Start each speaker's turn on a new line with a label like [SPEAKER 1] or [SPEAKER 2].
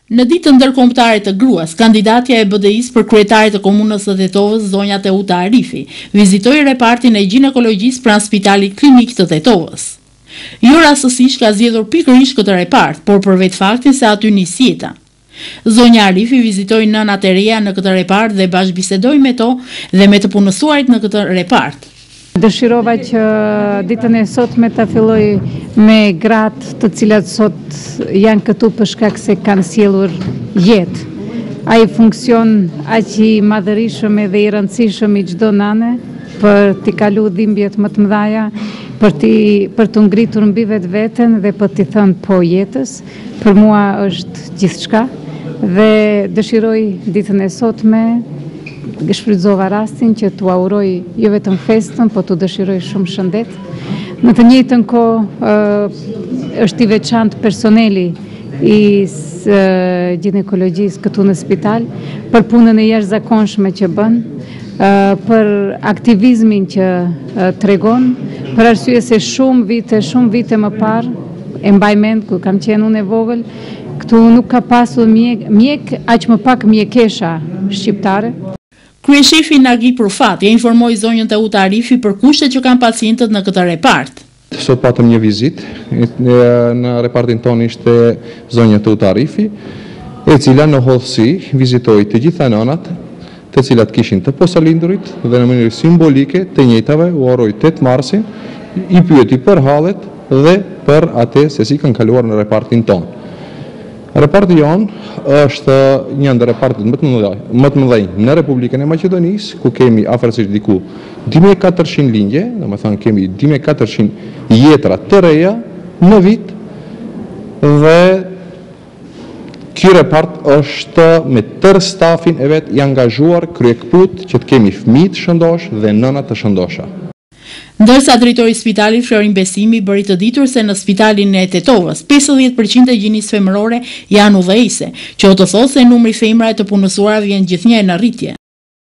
[SPEAKER 1] Në ditën ndërkombëtare të gruas, kandidatja e BDI-s për kryetare të komunës së Tetovës, zonja Teuta Arifi, vizitoi repartin e ginekologjisë pranë Spitalit Klinik të Tetovës. Jo rastësisht ka zgjedhur pikërisht këtë repart, por për vetë faktin se aty nis jeta. Zonja Arifi vizitoi nënat e reja në këtë repart dhe bashkëbisedoi me to dhe me të punësuarit në këtë repart.
[SPEAKER 2] Dëshirova që ditën e sotme ta filloj me gratë të cilat sot janë këtu për shkak se kanë sjellur jetë. Ai funksion aq i madhërisëm dhe i rëndësishëm i çdo nane për t'i kaluar dhimbjet më të mëdha, për të ngritur mbi vetveten dhe për t'i thënë po jetës, për mua është gjithçka dhe dëshiroj ditën e sotme shfrytëzova rastin që t'u uroj jo vetëm festën, po t'u dëshiroj shumë shëndet. Në të njëjtën kohë është i veçantë personeli i ginekologjisë këtu në spital për punën e jashtëzakonshme që bën, për aktivizmin që tregon, për arsye se shumë vite më parë, e mbaj mend kur kam qenë unë e vogël, këtu nuk ka pasur mjek, aq më pak mjekesha shqiptare.
[SPEAKER 1] Kryeshefi Nagi Prufati e informoi zonjën Teuta Arifi për kushtet që kanë pacientët në këtë repart.
[SPEAKER 3] Sot patëm një vizitë, në repartin tonë ishte zonja Teuta Arifi, e cila në hollësi vizitoi të gjitha nënat, të cilat kishin të posalindurit dhe në mënyrë simbolike të njëjtave u uroi 8 marsin, i pyeti për hallet dhe për atë se si kanë kaluar në repartin tonë. Reparti jonë është një ndër repartet më të mëdhenj në Republikën e Maqedonisë, ku kemi afërsisht diku 2400 lindje, domethënë kemi 2400 jetra të reja në vit dhe ky repart është me tërë stafin e vet i angazhuar kryekput që të kemi fëmijë të shëndosh dhe nëna të shëndosha.
[SPEAKER 1] Ndërsa drejtori i spitalit Florin Besimi bëri të ditur se në spitalin e Tetovës 50% e gjinisë femërore janë udhëheqëse, që do të thotë se numri femrave të punësuara vjen gjithnjë në rritje.